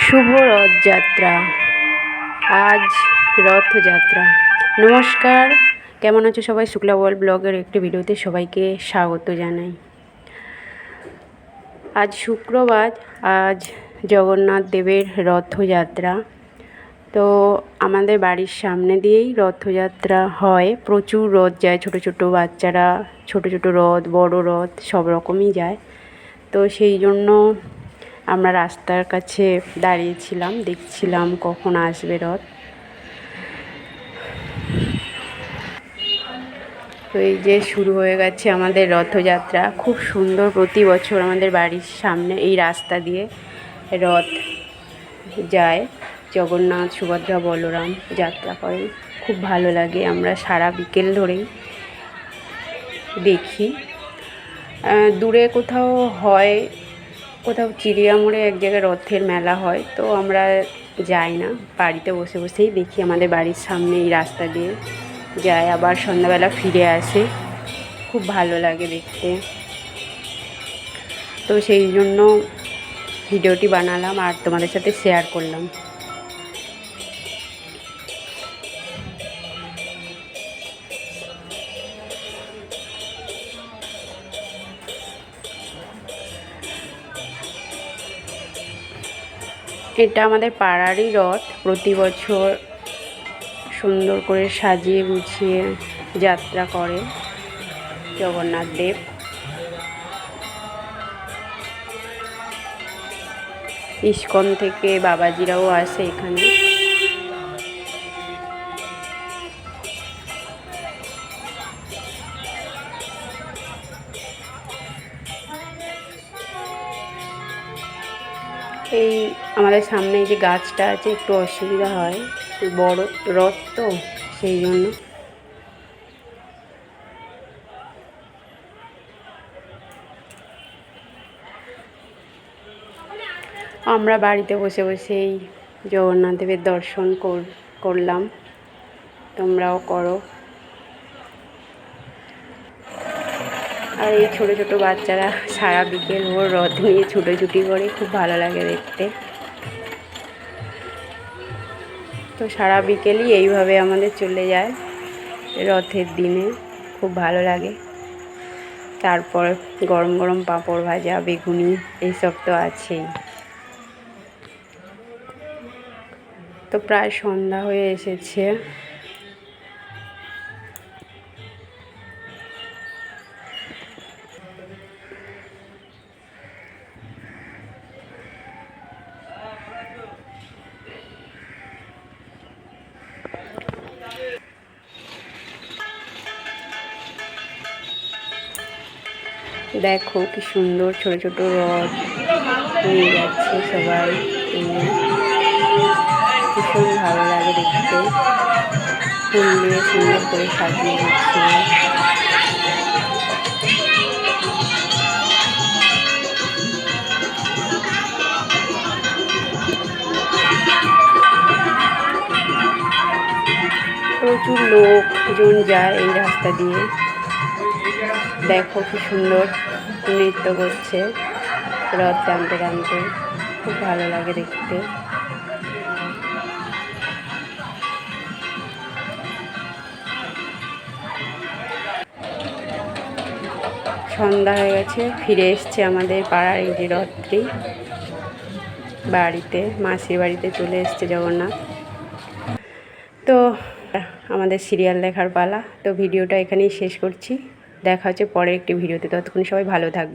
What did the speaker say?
শুভ রথযাত্রা। আজ রথযাত্রা। নমস্কার, কেমন আছো সবাই? শুক্লা ওয়ার্ল্ড ব্লগের একটি ভিডিওতে সবাইকে স্বাগত জানাই। আজ শুক্রবার, আজ জগন্নাথ দেবের রথযাত্রা। তো আমাদের বাড়ির সামনে দিয়েই রথযাত্রা হয়। প্রচুর রথ যায়, ছোট ছোট বাচ্চারা, ছোট ছোট রথ, বড় রথ সব রকমই যায়। তো সেই জন্য আমরা রাস্তার কাছে দাঁড়িয়েছিলাম, দেখছিলাম কখন আসবে রথ। তো এই যে শুরু হয়ে গেছে আমাদের রথযাত্রা। খুব সুন্দর, প্রতি বছর আমাদের বাড়ির সামনে এই রাস্তা দিয়ে রথ যায়। জগন্নাথ, সুভদ্রা, বলরাম যাত্রা করেন, খুব ভালো লাগে। আমরা সারা বিকেল ধরেই দেখি। দূরে কোথাও হয়, কোথাও চিড়িয়ামোড়ে এক জায়গায় রথের মেলা হয়, তো আমরা যাই না, বাড়িতে বসে বসেই দেখি। আমাদের বাড়ির সামনে এই রাস্তা দিয়ে যায়, আবার সন্ধ্যাবেলা ফিরে আসে। খুব ভালো লাগে দেখতে। তো সেই জন্য ভিডিওটি বানালাম আর তোমাদের সাথে শেয়ার করলাম। এটা আমাদের পাড়ারই রথ। প্রতি বছর সুন্দর করে সাজিয়ে গুছিয়ে যাত্রা করে জগন্নাথ দেব। ইস্কন থেকে বাবাজিরাও আসে এখানে। এই আমাদের সামনে এই যে গাছটা আছে, একটু অসুবিধা হয়, বড় রথ তো সেই জন্য। আমরা বাড়িতে বসে বসেই জগন্নাথ দেবের দর্শন করলাম। তোমরাও করো। আর এই ছোটো ছোটো বাচ্চারা সারা বিকেল ওর রথ নিয়ে ছুটোছুটি করে, খুব ভালো লাগে দেখতে। তো সারা বিকেলই এইভাবে আমাদের চলে যায় রথের দিনে, খুব ভালো লাগে। তারপর গরম গরম পাঁপড় ভাজা, বেগুনি এইসব তো আছেই। তো প্রায় সন্ধ্যা হয়ে এসেছে। দেখো কি সুন্দর ছোট ছোট রথ নিয়ে যাচ্ছে সবাই। ভীষণ ভালো লাগে দেখতে। ফুল দিয়ে সুন্দর করে সাজিয়ে দিচ্ছে। প্রচুর লোকজন যায় এই রাস্তা দিয়ে। দেখো কি সুন্দর নৃত্য করছে রথ টানতে টানতে, খুব ভালো লাগে দেখতে। সন্ধ্যা হয়ে গেছে, ফিরে এসছে আমাদের পাড়ার এই যে রথটি বাড়িতে, মাসির বাড়িতে চলে এসছে জগন্নাথ। তো আমাদের সিরিয়াল দেখার পালা। তো ভিডিওটা এখানেই শেষ করছি। দেখা হচ্ছে পরের একটি ভিডিওতে। ততক্ষণ সবাই ভালো থাকবে।